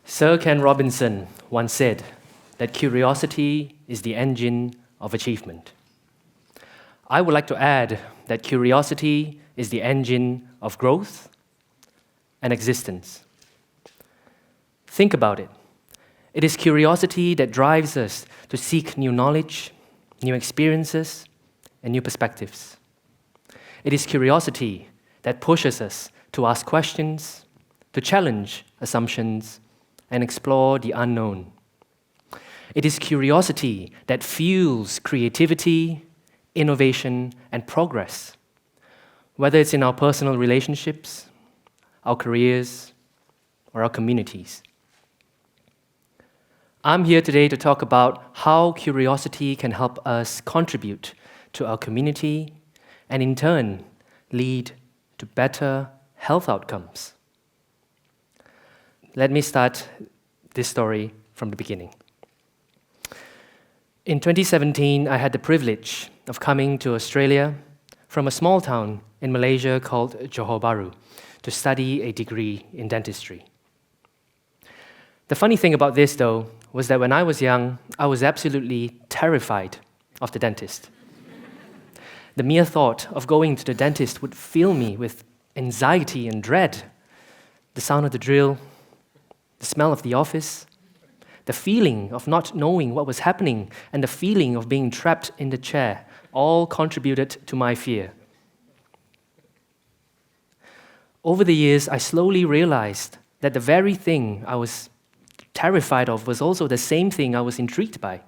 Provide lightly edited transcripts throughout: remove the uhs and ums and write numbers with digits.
Sir Ken Robinson once said that curiosity is the engine of achievement. I would like to add that curiosity is the engine of growth and existence. Think about it. It is curiosity that drives us to seek new knowledge, new experiences, and new perspectives. It is curiosity that pushes us to ask questions, to challenge assumptions, and explore the unknown. It is curiosity that fuels creativity, innovation, and progress, whether it's in our personal relationships, our careers, or our communities. I'm here today to talk about how curiosity can help us contribute to our community and in turn lead to better health outcomes. Let me start this story from the beginning. In 2017, I had the privilege of coming to Australia from a small town in Malaysia called Johor Bahru to study a degree in dentistry. The funny thing about this, though, was that when I was young, I was absolutely terrified of the dentist. The mere thought of going to the dentist would fill me with anxiety and dread. The sound of the drill, the smell of the office, the feeling of not knowing what was happening, and the feeling of being trapped in the chair all contributed to my fear. Over the years, I slowly realized that the very thing I was terrified of was also the same thing I was intrigued by.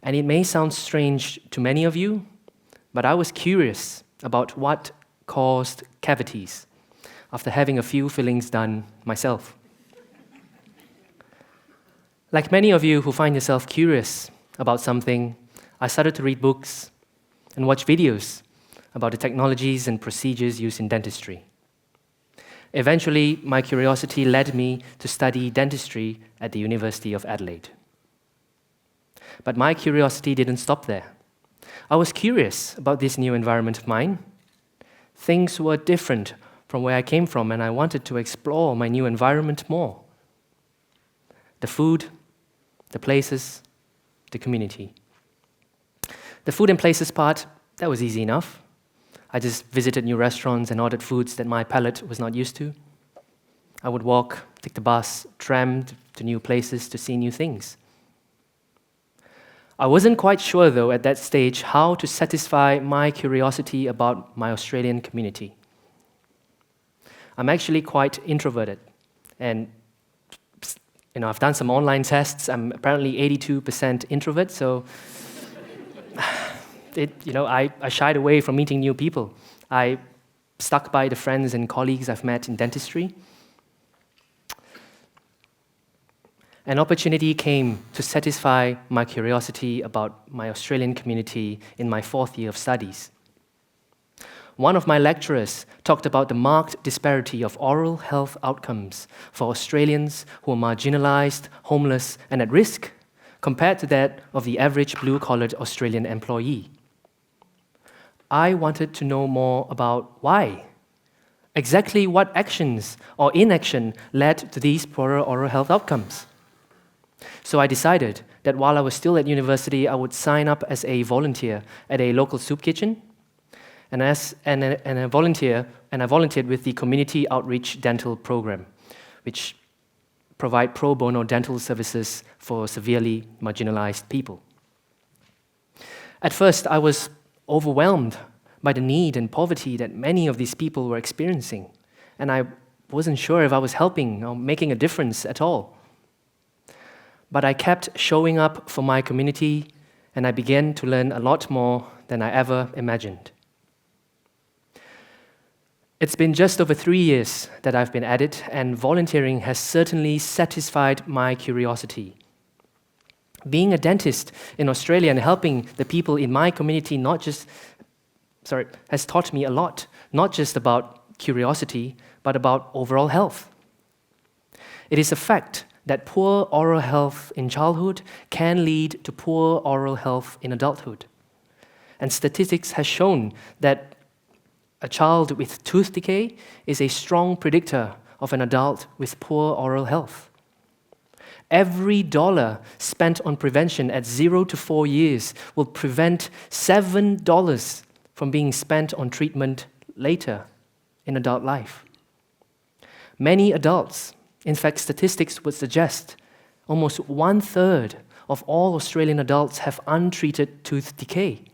And it may sound strange to many of you, but I was curious about what caused cavities after having a few fillings done myself. Like many of you who find yourself curious about something, I started to read books and watch videos about the technologies and procedures used in dentistry. Eventually, my curiosity led me to study dentistry at the University of Adelaide. But my curiosity didn't stop there. I was curious about this new environment of mine. Things were different from where I came from, and I wanted to explore my new environment more. The food, the places, the community. The food and places part, that was easy enough. I just visited new restaurants and ordered foods that my palate was not used to. I would walk, take the bus, tram to new places to see new things. I wasn't quite sure, though, at that stage, how to satisfy my curiosity about my Australian community. I'm actually quite introverted, and I've done some online tests. I'm apparently 82% introvert, so I shied away from meeting new people. I stuck by the friends and colleagues I've met in dentistry. An opportunity came to satisfy my curiosity about my Australian community in my 4th year of studies. One of my lecturers talked about the marked disparity of oral health outcomes for Australians who are marginalized, homeless, and at risk, compared to that of the average blue-collared Australian employee. I wanted to know more about why. Exactly what actions or inaction led to these poorer oral health outcomes. So I decided that while I was still at university, I would sign up as a volunteer at a local soup kitchen. And I volunteered with the Community Outreach Dental Program, which provide pro bono dental services for severely marginalized people. At first, I was overwhelmed by the need and poverty that many of these people were experiencing, and I wasn't sure if I was helping or making a difference at all. But I kept showing up for my community, and I began to learn a lot more than I ever imagined. It's been just over 3 years that I've been at it, and volunteering has certainly satisfied my curiosity. Being a dentist in Australia and helping the people in my community has taught me a lot, not just about curiosity, but about overall health. It is a fact that poor oral health in childhood can lead to poor oral health in adulthood. And statistics has shown that a child with tooth decay is a strong predictor of an adult with poor oral health. Every dollar spent on prevention at 0 to 4 years will prevent $7 from being spent on treatment later in adult life. Many adults, in fact, statistics would suggest almost 1/3 of all Australian adults have untreated tooth decay.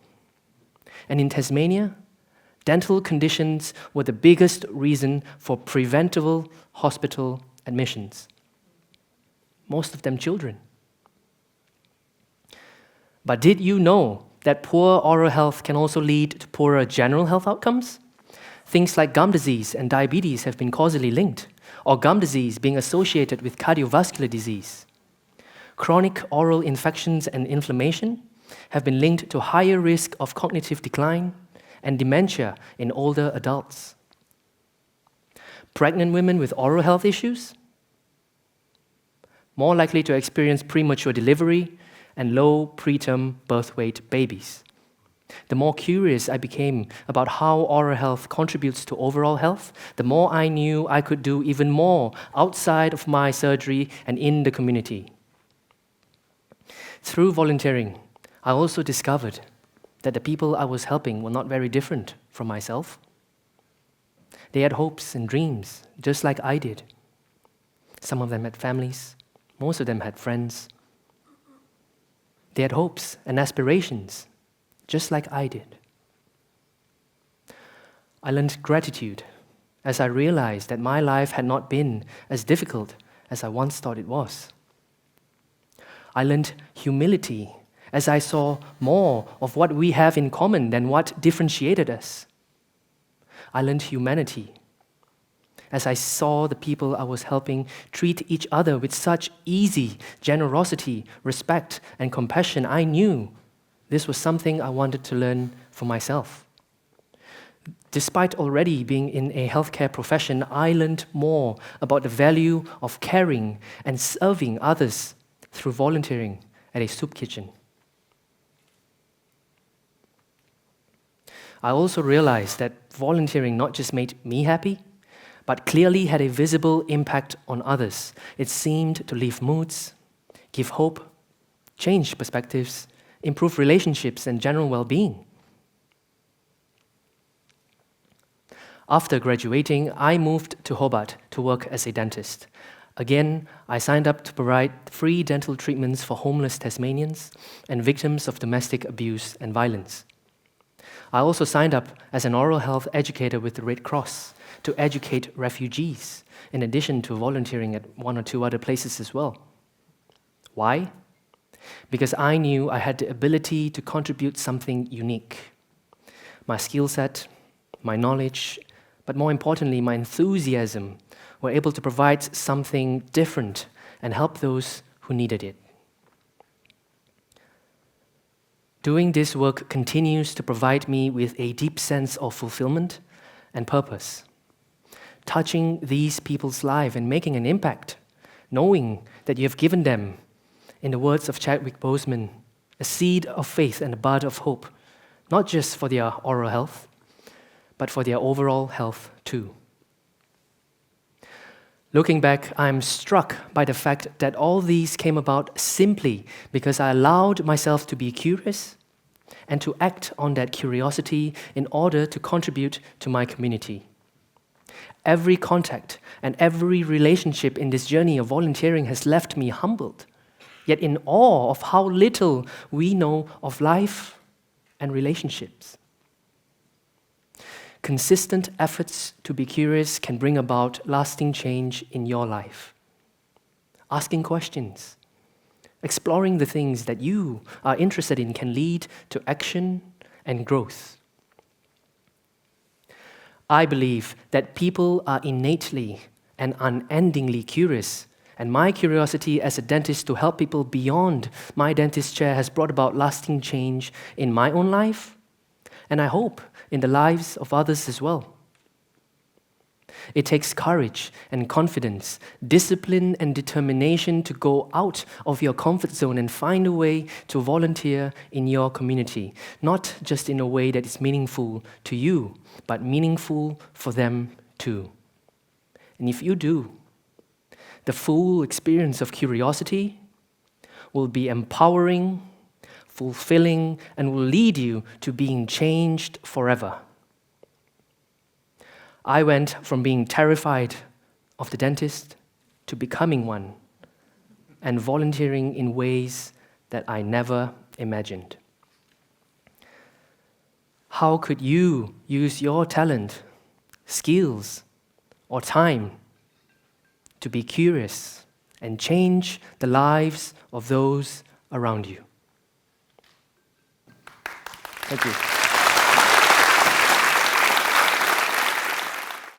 And in Tasmania, dental conditions were the biggest reason for preventable hospital admissions. Most of them children. But did you know that poor oral health can also lead to poorer general health outcomes? Things like gum disease and diabetes have been causally linked, or gum disease being associated with cardiovascular disease. Chronic oral infections and inflammation have been linked to higher risk of cognitive decline and dementia in older adults. Pregnant women with oral health issues, more likely to experience premature delivery and low preterm birth weight babies. The more curious I became about how oral health contributes to overall health, the more I knew I could do even more outside of my surgery and in the community. Through volunteering, I also discovered that the people I was helping were not very different from myself. They had hopes and dreams, just like I did. Some of them had families. Most of them had friends. They had hopes and aspirations, just like I did. I learned gratitude as I realized that my life had not been as difficult as I once thought it was. I learned humility as I saw more of what we have in common than what differentiated us. I learned humanity as I saw the people I was helping treat each other with such easy generosity, respect, and compassion. I knew this was something I wanted to learn for myself. Despite already being in a healthcare profession, I learned more about the value of caring and serving others through volunteering at a soup kitchen. I also realized that volunteering not just made me happy, but clearly had a visible impact on others. It seemed to lift moods, give hope, change perspectives, improve relationships and general well-being. After graduating, I moved to Hobart to work as a dentist. Again, I signed up to provide free dental treatments for homeless Tasmanians and victims of domestic abuse and violence. I also signed up as an oral health educator with the Red Cross to educate refugees, in addition to volunteering at 1 or 2 other places as well. Why? Because I knew I had the ability to contribute something unique. My skill set, my knowledge, but more importantly, my enthusiasm were able to provide something different and help those who needed it. Doing this work continues to provide me with a deep sense of fulfillment and purpose. Touching these people's lives and making an impact, knowing that you have given them, in the words of Chadwick Boseman, a seed of faith and a bud of hope, not just for their oral health, but for their overall health too. Looking back, I'm struck by the fact that all these came about simply because I allowed myself to be curious and to act on that curiosity in order to contribute to my community. Every contact and every relationship in this journey of volunteering has left me humbled, yet in awe of how little we know of life and relationships. Consistent efforts to be curious can bring about lasting change in your life. Asking questions, exploring the things that you are interested in can lead to action and growth. I believe that people are innately and unendingly curious, and my curiosity as a dentist to help people beyond my dentist chair has brought about lasting change in my own life, and I hope in the lives of others as well. It takes courage and confidence, discipline and determination to go out of your comfort zone and find a way to volunteer in your community, not just in a way that is meaningful to you, but meaningful for them too. And if you do, the full experience of curiosity will be empowering, fulfilling, and will lead you to being changed forever. I went from being terrified of the dentist to becoming one and volunteering in ways that I never imagined. How could you use your talent, skills, or time to be curious and change the lives of those around you? Thank you.